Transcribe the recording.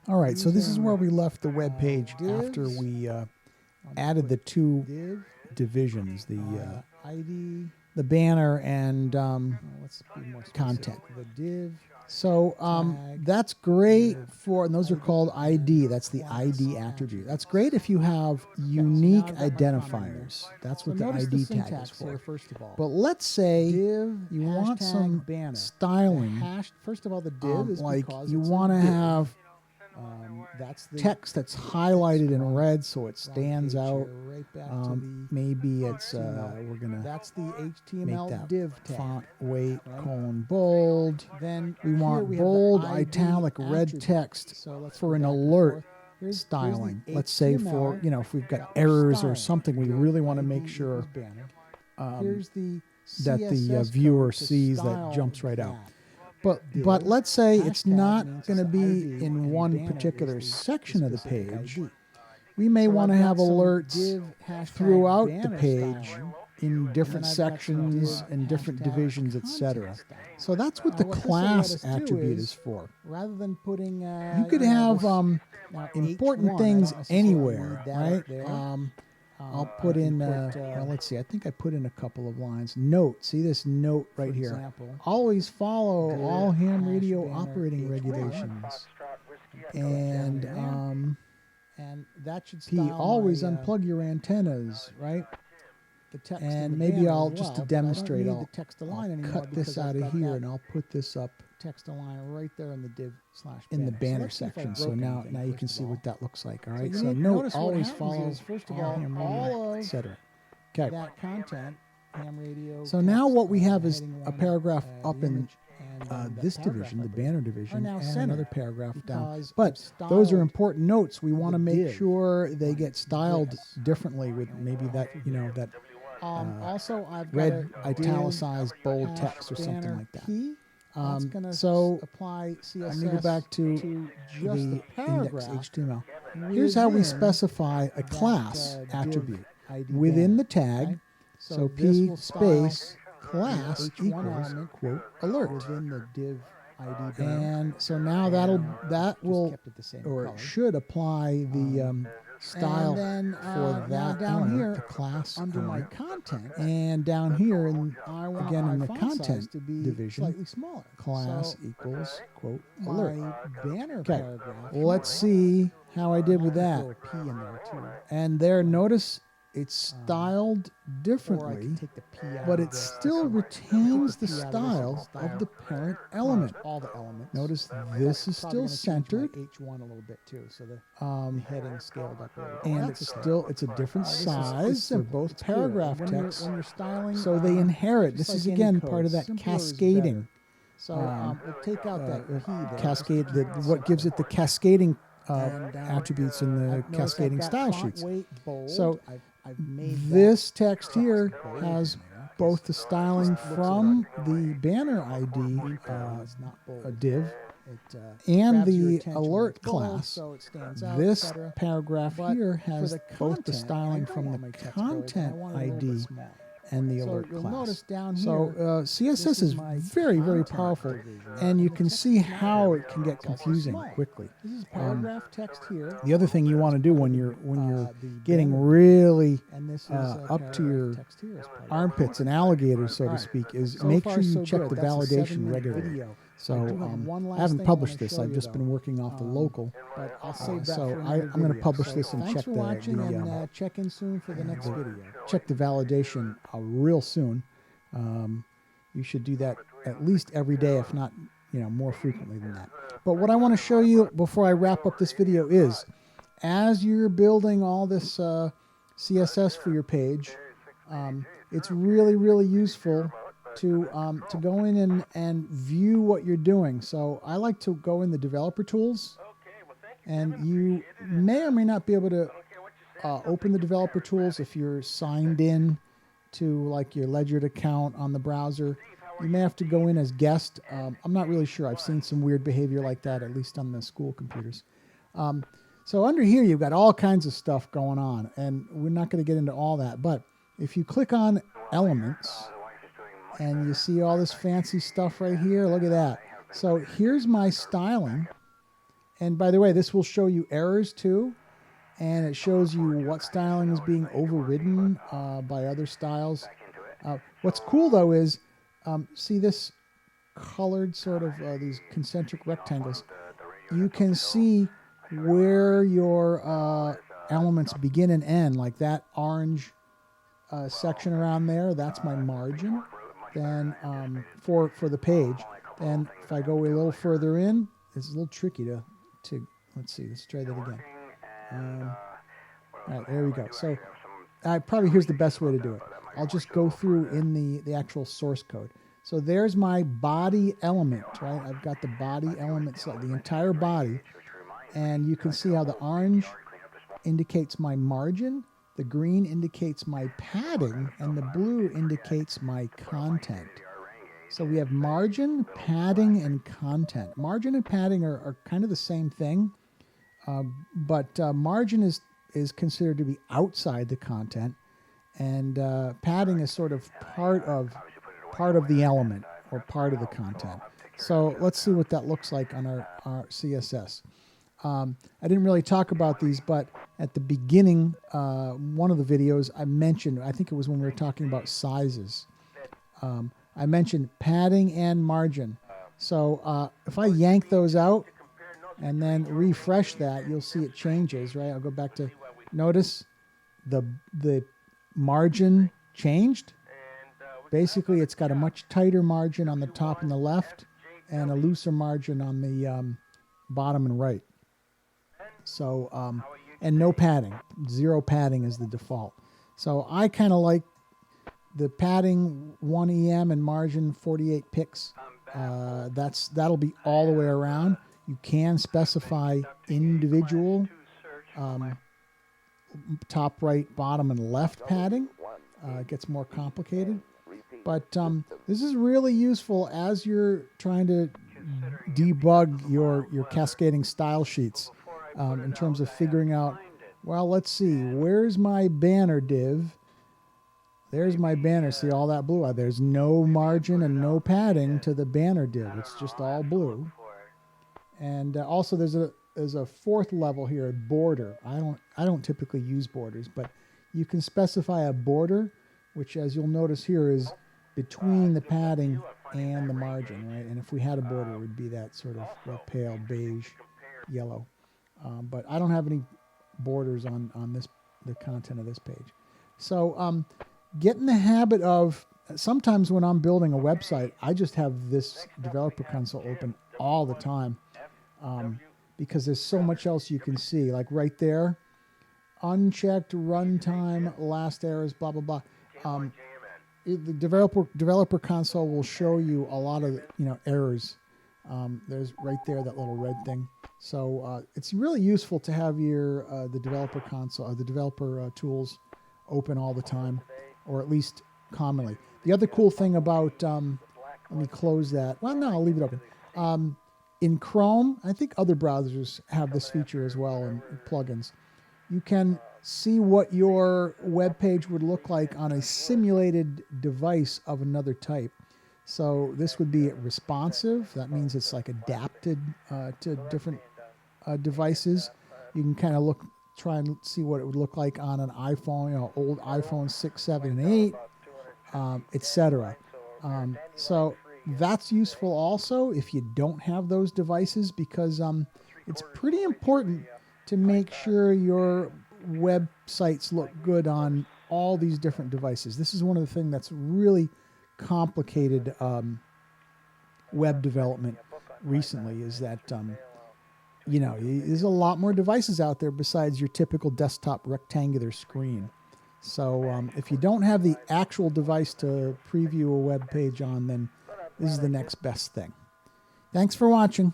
All right, so this is where we left the web page after we added the two divisions, the banner and content. So that's great for, and those are called ID. That's the ID attribute. That's great if you have unique identifiers. That's what the ID tag is for. But let's say you want some styling. First of all, the div is like because you it's want to a div. have That's the text that's highlighted in red so it stands out. Right back to the Maybe it's we're gonna that's the make HTML that div tag. font weight colon bold. Then We here want we have the bold ID italic red attribute. text So let's for go an back and alert forth. Here's the styling. Let's say for HTML if we've got errors or style. something, we really want to make ID sure equals banner. Here's the that the CSS viewer code to sees that style jumps right out. that. But let's say it's Hashtag not means going to it's be ID, in and one banner particular is the section of the specific page. ID. We may So want to I've have got some alerts div hashtag throughout the banner page styling. in different I've got some sections div and different hashtag divisions, content etc. styling. So that's what Now, the what this will let class us do attribute is, is for. Rather than putting You could have important H1, things I don't necessarily anywhere, need that right? up there. I'll put in, well, let's see, I think I put in a couple of lines. Note, see this note right here. Example, Always follow all ham hash radio banner operating H1. regulations. And and that should P, style always my, unplug your antennas, right? the text And in the maybe banner I'll, as just to well, but I don't demonstrate, need I'll the text align anymore cut this because out I've of got here that and I'll put this up text align right there in the div slash in the banner. banner So let's see if section. I So broke now anything, you first can of see all. what that looks like. All So right. you So need to note, notice what always happens follow is, first of all all, ham all radio, of etc. Okay. that content, ham radio. So now text, what we have is heading a one, paragraph up the in image, and then this paragraph division, the up banner are division, now and centered another paragraph down. because But I've those are styled important notes. We want to the make div sure they get styled this. differently with maybe that, that also, I've got red a italicized bold hash text or something banner like that. P. That's gonna So apply CSS let me go back to just the the paragraph. index HTML. Here's how we within specify a that, class div attribute ID within banner, the tag. right? So this P will style space class H1 equals element quote alert. within the div ID banner. And so now that Just will, kept it the same or color. it should apply the style and then, for now that down element, here the class under my element. content, And down here, and I want again my in the font content size to be division, slightly smaller. class So equals quote my alert. banner Okay, paragraph. well, let's see how I did with I'll that. throw a P in there too. And there, notice it's styled Or I differently, can take the P out but of it this. still retains the P out of this style style. of the parent element. All the elements. Notice this is Probably still gonna change my centered, H1 a little bit too, so the heading scaled up a little bit. and That's it's okay. still it's a different This is size for simple. both It's good. paragraph When you're- texts. when you're styling, So they inherit. just This is like any again code, part of that simpler is cascading. better. So we'll take out that P there. Cascade, what gives it the cascading And, attributes in the I've noticed cascading I've got style font sheets. weight bold. So I've made this text here bold. has both the styling from the banner ID it's not bold. div It, and grabs your the attention when alert it's bold, class. so it stands out, This etc. paragraph But here for has the both the content, styling I don't from want the my text bold. I content want it a little bit ID smaller. and the So alert you'll class. notice down So here, CSS this is my very, very content powerful, division, and you the can text see is not how very it can big. get It's also confusing small. quickly. This is paragraph text here. The other thing you want to do when you're the getting banner, really and this is up to paragraph your text here as part of it. armpits and alligators, so to Alright. speak, is So make far, sure you so check good. the That's a validation 7-minute regularly. video. So I do have one last I haven't thing I published wanna this. show I've you, just been though. working off the local. But I'll save that So for I'm another going to video. publish So this and thanks check for the watching, and check in soon for the next video. check the validation real soon. You should do that at least every day, if not, more frequently than that. But what I want to show you before I wrap up this video is, as you're building all this CSS for your page, it's really, really useful to go in and view what you're doing. So I like to go in the developer tools, and you may or may not be able to open the developer tools if you're signed in to like your Ledger account on the browser. You may have to go in as guest. I'm not really sure. I've seen some weird behavior like that, at least on the school computers. So under here, you've got all kinds of stuff going on, and we're not going to get into all that. But if you click on Elements, and you see all this fancy stuff right here, look at that. So here's my styling, And by the way, this will show you errors too, and it shows you what styling is being overridden by other styles. What's cool though is, see this colored sort of these concentric rectangles. You can see where your elements begin and end, like that orange section around there. That's my margin. Then for the page. Then if I go a little further in, it's a little tricky to let's see. Let's try that again. All right, there we go. So probably here's the best way to do it. I'll just go through in the actual source code. So there's my body element, right? I've got the body element, so the entire body, and you can see how the orange indicates my margin, the green indicates my padding, and the blue indicates my content. So we have margin, padding, and content. Margin and padding are kind of the same thing, but margin is considered to be outside the content, and padding is sort of part of the element or part of the content. So let's see what that looks like on our CSS. I didn't really talk about these, but at the beginning, one of the videos I mentioned, I think it was when we were talking about sizes, I mentioned padding and margin. So if I yank those out and then refresh that, you'll see it changes, right? I'll go back to, notice the margin changed. Basically, it's got a much tighter margin on the top and the left and a looser margin on the bottom and right. So, and no padding. 0 padding is the default. So I kind of like the padding 1 EM and margin 48 pix. That'll be all the way around. You can specify individual top, right, bottom, and left padding. It gets more complicated. But this is really useful as you're trying to debug your cascading style sheets in terms of figuring out, well, let's see, where's my banner div? There's my banner. See all that blue? There's no margin and no padding to the banner div. It's just all blue. And also there's a fourth level here, a border. I don't typically use borders, but you can specify a border, which, as you'll notice here, is between the padding and the margin, right? And if we had a border, it would be that sort of pale beige yellow. But I don't have any borders on the content of this page. So get in the habit of, sometimes when I'm building a website, I just have this developer console open all the time because there's so much else you can see. Like right there, unchecked runtime, last errors, blah, blah, blah. The developer console will show you a lot of errors. There's right there that little red thing. So it's really useful to have the developer console, the developer tools open all the time, or at least commonly. The other cool thing about let me close that. Well, no, I'll leave it open. In Chrome, I think other browsers have this feature as well, and plugins. You can see what your web page would look like on a simulated device of another type. So this would be responsive. That means it's like adapted to different devices. You can kind of try and see what it would look like on an iPhone, old iPhone 6, 7, and 8, etc. So that's useful also if you don't have those devices, because it's pretty important to make sure your websites look good on all these different devices. This is one of the things that's really complicated web development recently, is that there's a lot more devices out there besides your typical desktop rectangular screen. So if you don't have the actual device to preview a web page on, then this is the next best thing. Thanks for watching.